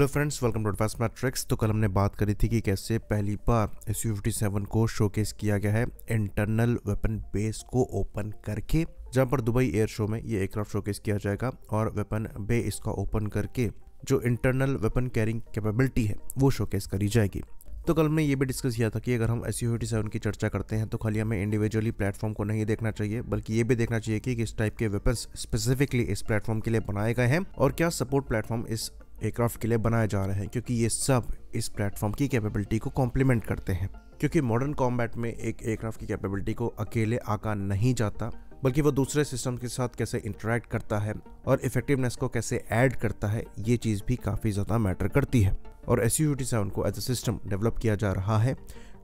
Hello friends, welcome to advance matrix. तो कल हमने बात करी थी कि कैसे पहली बार SU-57 को शोकेस किया गया है इंटरनल वेपन बेस को ओपन करके, जहां पर दुबई एयर शो में ये एयरक्राफ्ट शोकेस किया जाएगा और वेपन बे इसका ओपन करके जो इंटरनल वेपन कैरिंग कैपेबिलिटी है वो शोकेस करी जाएगी। तो कल हमने ये भी डिस्कस किया था कि अगर हम SU-57 की चर्चा करते हैं तो खाली हमें इंडिविजुअली प्लेटफॉर्म को नहीं देखना चाहिए, बल्कि ये भी देखना चाहिए कि किस टाइप के वेपन्स स्पेसिफिकली इस प्लेटफॉर्म के लिए बनाए गए हैं और क्या सपोर्ट प्लेटफॉर्म इस एयरक्राफ्ट के लिए बनाए जा रहे हैं, क्योंकि ये सब इस प्लेटफॉर्म की कैपेबिलिटी को कॉम्प्लीमेंट करते हैं। क्योंकि मॉडर्न कॉम्बैट में एक एयरक्राफ्ट की कैपेबिलिटी को अकेले आका नहीं जाता, बल्कि वो दूसरे सिस्टम के साथ कैसे इंटरेक्ट करता है और इफेक्टिवनेस को कैसे ऐड करता है, ये चीज़ भी काफ़ी ज़्यादा मैटर करती है। और SU-57 को एज ए सिस्टम डेवलप किया जा रहा है,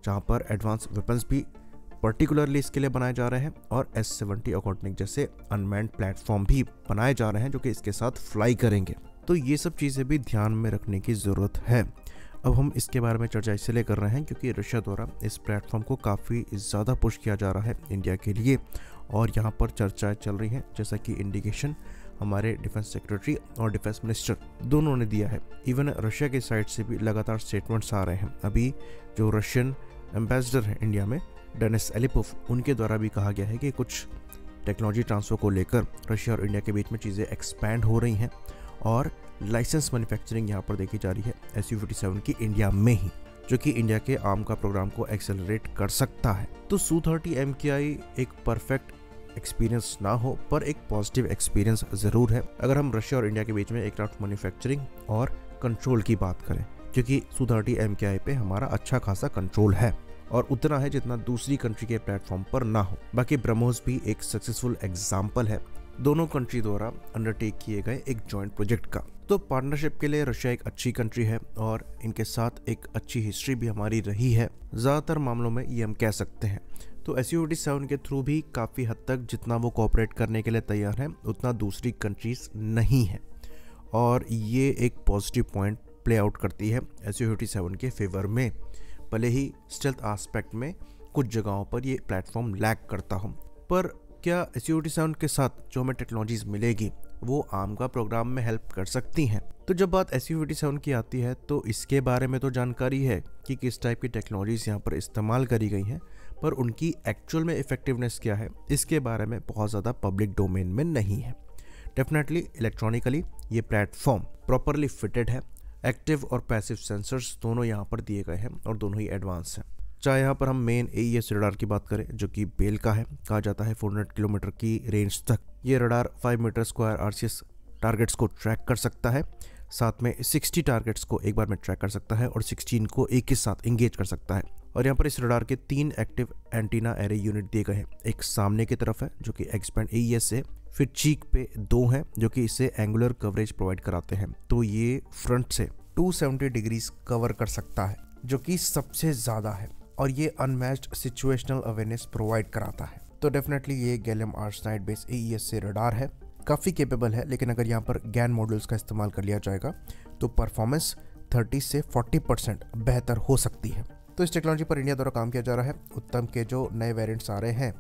जहाँ पर एडवांस वेपन्स भी पर्टिकुलरली इसके लिए बनाए जा रहे हैं और S-70 अकॉर्डिंग जैसे अनमैन्ड प्लेटफॉर्म भी बनाए जा रहे हैं जो कि इसके साथ फ्लाई करेंगे। तो ये सब चीज़ें भी ध्यान में रखने की ज़रूरत है। अब हम इसके बारे में चर्चा इसलिए कर रहे हैं क्योंकि रशिया द्वारा इस प्लेटफॉर्म को काफ़ी ज़्यादा पुश किया जा रहा है इंडिया के लिए, और यहाँ पर चर्चाएं चल रही हैं, जैसा कि इंडिकेशन हमारे डिफेंस सेक्रेटरी और डिफेंस मिनिस्टर दोनों ने दिया है। इवन रशिया की साइड से भी लगातार स्टेटमेंट्स आ रहे हैं। अभी जो रशियन एम्बेसडर हैं इंडिया में, डेनिस एलिपोव, उनके द्वारा भी कहा गया है कि कुछ टेक्नोलॉजी ट्रांसफर को लेकर रशिया और इंडिया के बीच में चीज़ें एक्सपैंड हो रही हैं और लाइसेंस मैन्युफैक्चरिंग यहाँ पर देखी जा रही है SU-57 की इंडिया में ही, जो कि इंडिया के आर्म का प्रोग्राम को एक्सेलरेट कर सकता है। तो Su-30 MKI एक परफेक्ट एक्सपीरियंस ना हो, पर एक पॉजिटिव एक्सपीरियंस ज़रूर है अगर हम रशिया और इंडिया के बीच में एयरक्राफ्ट मैन्युफैक्चरिंग और कंट्रोल की बात करें, क्योंकि Su-30 MKI पे हमारा अच्छा खासा कंट्रोल है और उतना है जितना दूसरी कंट्री के प्लेटफॉर्म पर ना हो। बाकी ब्रह्मोस भी एक सक्सेसफुल एग्जाम्पल है दोनों कंट्री द्वारा अंडरटेक किए गए एक जॉइंट प्रोजेक्ट का। तो पार्टनरशिप के लिए रशिया एक अच्छी कंट्री है और इनके साथ एक अच्छी हिस्ट्री भी हमारी रही है ज़्यादातर मामलों में, ये हम कह सकते हैं। तो SU-57 के थ्रू भी काफ़ी हद तक जितना वो कोऑपरेट करने के लिए तैयार है उतना दूसरी कंट्रीज नहीं है, और ये एक पॉजिटिव पॉइंट प्ले आउट करती है SU-57 के फेवर में। भले ही स्टेल्थ एस्पेक्ट में कुछ जगहों पर ये प्लेटफॉर्म लैग करता हो, पर क्या SU-57 के साथ जो हमें टेक्नोलॉजीज मिलेगी वो आर्म का प्रोग्राम में हेल्प कर सकती हैं। तो जब बात SU-57 की आती है तो इसके बारे में तो जानकारी है कि किस टाइप की टेक्नोलॉजीज यहाँ पर इस्तेमाल करी गई हैं, पर उनकी एक्चुअल में इफेक्टिवनेस क्या है इसके बारे में बहुत ज़्यादा पब्लिक डोमेन में नहीं है। डेफिनेटली इलेक्ट्रॉनिकली ये प्लेटफॉर्म प्रॉपरली फिटेड है, एक्टिव और पैसिव सेंसर्स दोनों यहाँ पर दिए गए हैं और दोनों ही एडवांस हैं। चाहे यहाँ पर हम मेन AES रडार की बात करें, जो कि बेल का है, कहा जाता है 400 किलोमीटर की रेंज तक ये radar 5 metre square RCS targets को ट्रैक कर सकता है, साथ में 60 टारगेट्स को एक बार में ट्रैक कर सकता है और 16 को एक ही साथ इंगेज कर सकता है। और यहाँ पर इस रडार के 3 एक्टिव एंटीना एरे यूनिट दिए गए हैं। एक सामने की तरफ है जो कि एक्सपैंड AES है, फिर चीक पे 2 हैं जो कि इसे एंगुलर कवरेज प्रोवाइड कराते हैं। तो ये फ्रंट से 270 डिग्रीज कवर कर सकता है, जो कि सबसे ज़्यादा है, और ये अनमैच्ड सिचुएशनल अवेयरनेस प्रोवाइड कराता है। तो डेफिनेटली ये गैलियम आर्सेनाइड बेस AES से रडार है, काफ़ी केपेबल है, लेकिन अगर यहाँ पर गैन मॉड्यूल्स का इस्तेमाल कर लिया जाएगा तो परफॉर्मेंस 30 से 40% बेहतर हो सकती है। तो इस टेक्नोलॉजी पर इंडिया द्वारा काम किया जा रहा है। उत्तम के जो नए वेरिएंट्स आ रहे हैं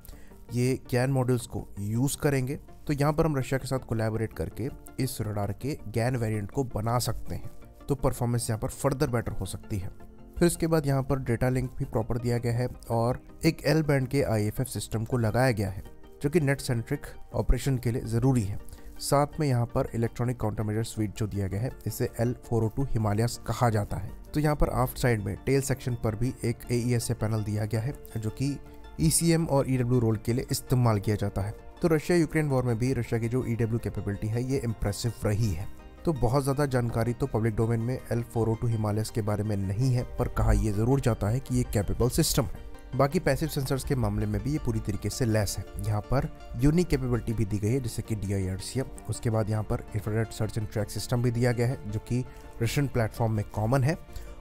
ये गैन मॉड्यूल्स को यूज़ करेंगे, तो यहाँ पर हम रशिया के साथ कोलैबोरेट करके इस रडार के गैन वेरिएंट को बना सकते हैं, तो परफॉर्मेंस यहाँ पर फर्दर बेटर हो सकती है। फिर इसके बाद यहाँ पर डेटा लिंक भी प्रॉपर दिया गया है और एक L बैंड के IFF सिस्टम को लगाया गया है, जो कि नेट सेंट्रिक ऑपरेशन के लिए ज़रूरी है। साथ में यहाँ पर इलेक्ट्रॉनिक काउंटरमेजर स्वीट जो दिया गया है इसे L402 हिमालयस कहा जाता है। तो यहाँ पर आफ्ट साइड में टेल सेक्शन पर भी एक AES पैनल दिया गया है, जो कि ECM और EW रोल के लिए इस्तेमाल किया जाता है। तो रशिया यूक्रेन वॉर में भी रशिया की जो EW कैपेबिलिटी है ये इम्प्रेसिव रही है। तो बहुत ज़्यादा जानकारी तो पब्लिक डोमेन में L402 हिमालयस के बारे में नहीं है, पर कहा यह ज़रूर जाता है कि ये कैपेबल सिस्टम है। बाकी पैसिव सेंसर्स के मामले में भी ये पूरी तरीके से लेस है। यहाँ पर यूनिक कैपेबिलिटी भी दी गई है, जैसे कि DIRCM। उसके बाद यहाँ पर infrared search and track system भी दिया गया है, जो कि रशियन प्लेटफॉर्म में कॉमन है।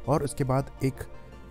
और उसके बाद एक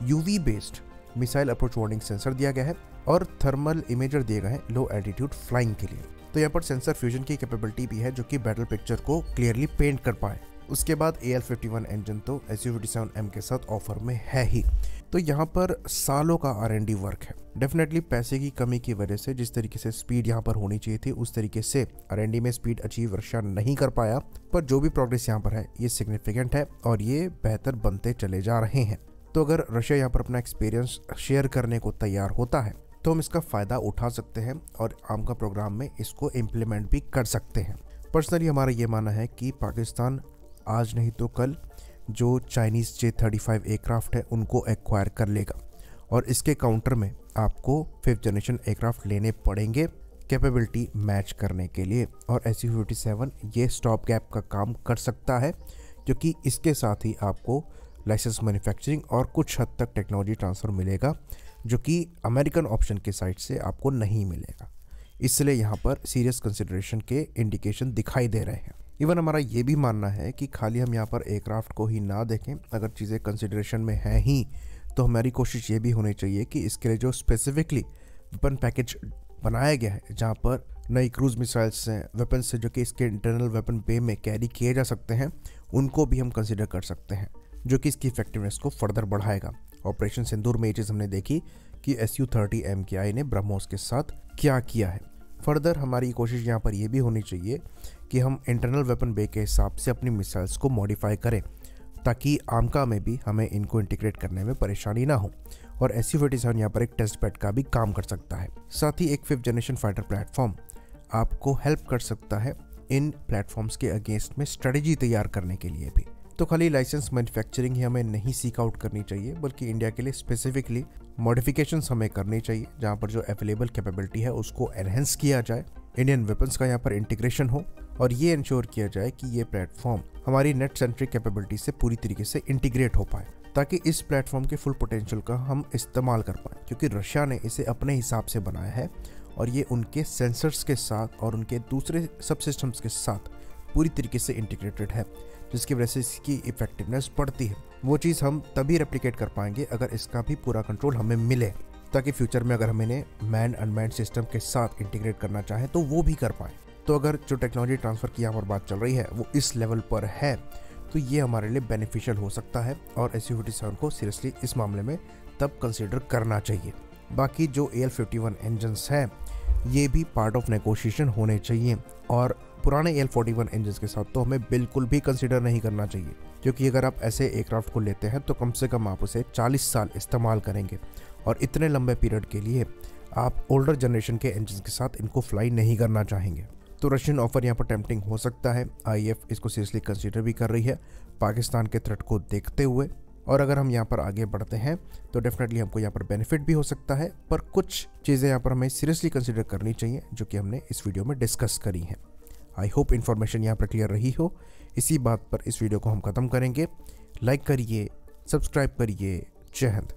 UV based missile approach warning sensor दिया गया है और थर्मल इमेजर दिए गए हैं लो एल्टीट्यूड फ्लाइंग के लिए। तो यहाँ पर सेंसर फ्यूजन की कैपेबिलिटी भी है, जो कि बैटल पिक्चर को क्लियरली पेंट कर पाए। उसके बाद AL51 इंजन तो SU57M के साथ ऑफर में है ही। तो यहाँ पर सालों का R&D वर्क है। डेफिनेटली पैसे की कमी की वजह से जिस तरीके से स्पीड यहाँ पर होनी चाहिए थी उस तरीके से R&D में स्पीड अचीव रशिया नहीं कर पाया, पर जो भी प्रोग्रेस यहाँ पर है ये सिग्निफिकेंट है और ये बेहतर बनते चले जा रहे हैं। तो अगर रशिया यहाँ पर अपना एक्सपीरियंस शेयर करने को तैयार होता है तो हम इसका फ़ायदा उठा सकते हैं और आर्म का प्रोग्राम में इसको इम्प्लीमेंट भी कर सकते हैं। पर्सनली हमारा ये मानना है कि पाकिस्तान आज नहीं तो कल जो चाइनीज़ J-35 एयरक्राफ्ट है उनको एक्वायर कर लेगा और इसके काउंटर में आपको 5th जनरेशन एयरक्राफ्ट लेने पड़ेंगे कैपेबिलिटी मैच करने के लिए। और SU57 ये स्टॉप गैप का काम कर सकता है, क्योंकि इसके साथ ही आपको लाइसेंस मैन्युफैक्चरिंग और कुछ हद तक टेक्नोलॉजी ट्रांसफ़र मिलेगा जो कि अमेरिकन ऑप्शन के साइड से आपको नहीं मिलेगा। इसलिए यहाँ पर सीरियस कंसिडरेशन के इंडिकेशन दिखाई दे रहे हैं। इवन हमारा ये भी मानना है कि खाली हम यहाँ पर एयरक्राफ्ट को ही ना देखें, अगर चीज़ें कंसिडरेशन में हैं ही तो हमारी कोशिश ये भी होनी चाहिए कि इसके लिए जो स्पेसिफिकली वेपन पैकेज बनाया गया है, जहाँ पर नई क्रूज मिसाइल्स हैं, वेपन्स से जो कि इसके इंटरनल वेपन पे में कैरी किए जा सकते हैं, उनको भी हम कंसिडर कर सकते हैं, जो कि इसकी इफेक्टिवनेस को फर्दर बढ़ाएगा। ऑपरेशन सिंदूर में ये चीज़ हमने देखी कि SU-30 MKI ने ब्रह्मोस के साथ क्या किया है। फर्दर हमारी कोशिश यहाँ पर यह भी होनी चाहिए कि हम इंटरनल वेपन बे के हिसाब से अपनी मिसाइल्स को मॉडिफाई करें, ताकि आमका में भी हमें इनको इंटीग्रेट करने में परेशानी ना हो। और SU-57 यहाँ पर एक टेस्ट बेड का भी काम कर सकता है। साथ ही एक 5th जनरेशन फाइटर प्लेटफॉर्म आपको हेल्प कर सकता है इन प्लेटफॉर्म्स के अगेंस्ट में स्ट्रेटजी तैयार करने के लिए भी। तो खाली लाइसेंस मैन्युफैक्चरिंग ही हमें नहीं सीक आउट करनी चाहिए, बल्कि इंडिया के लिए स्पेसिफिकली मॉडिफिकेशंस हमें करनी चाहिए, जहाँ पर जो अवेलेबल कैपेबिलिटी है उसको एनहेंस किया जाए, इंडियन वेपन्स का यहाँ पर इंटीग्रेशन हो और ये इंश्योर किया जाए कि ये प्लेटफॉर्म हमारी नेट सेंट्रिक कैपेबिलिटी से पूरी तरीके से इंटीग्रेट हो पाए, ताकि इस प्लेटफॉर्म के फुल पोटेंशियल का हम इस्तेमाल कर पाएँ। क्योंकि रशिया ने इसे अपने हिसाब से बनाया है और ये उनके सेंसर्स के साथ और उनके दूसरे सब सिस्टम्स के साथ पूरी तरीके से इंटीग्रेटेड है, जिसकी वजह से इसकी इफेक्टिवनेस बढ़ती है। वो चीज़ हम तभी रेप्लिकेट कर पाएंगे अगर इसका भी पूरा कंट्रोल हमें मिले, ताकि फ्यूचर में अगर हम इन्हें मैन अनमैन सिस्टम के साथ इंटीग्रेट करना चाहें तो वो भी कर पाएँ। तो अगर जो टेक्नोलॉजी ट्रांसफ़र की यहाँ पर बात चल रही है वो इस लेवल पर है तो ये हमारे लिए बेनिफिशियल हो सकता है और SU-57 को सीरियसली इस मामले में तब कंसिडर करना चाहिए। बाकी जो AL51 इंजन्स हैं ये भी पार्ट ऑफ नेगोशिएशन होने चाहिए और पुराने AL41 इंजन्स के साथ तो हमें बिल्कुल भी कंसिडर नहीं करना चाहिए, क्योंकि अगर आप ऐसे एयरक्राफ्ट को लेते हैं तो कम से कम आप उसे 40 साल इस्तेमाल करेंगे और इतने लंबे पीरियड के लिए आप ओल्डर जनरेशन के इंजन के साथ इनको फ्लाई नहीं करना चाहेंगे। तो रशियन ऑफर यहाँ पर टेम्पटिंग हो सकता है। IAF इसको सीरियसली कंसिडर भी कर रही है पाकिस्तान के थ्रेट को देखते हुए, और अगर हम यहाँ पर आगे बढ़ते हैं तो डेफिनेटली हमको यहाँ पर बेनिफिट भी हो सकता है, पर कुछ चीज़ें यहाँ पर हमें सीरियसली कंसिडर करनी चाहिए जो कि हमने इस वीडियो में डिस्कस करी हैं। आई होप इन्फॉर्मेशन यहाँ पर क्लियर रही हो। इसी बात पर इस वीडियो को हम ख़त्म करेंगे। लाइक करिए, सब्सक्राइब करिए। जय हिंद।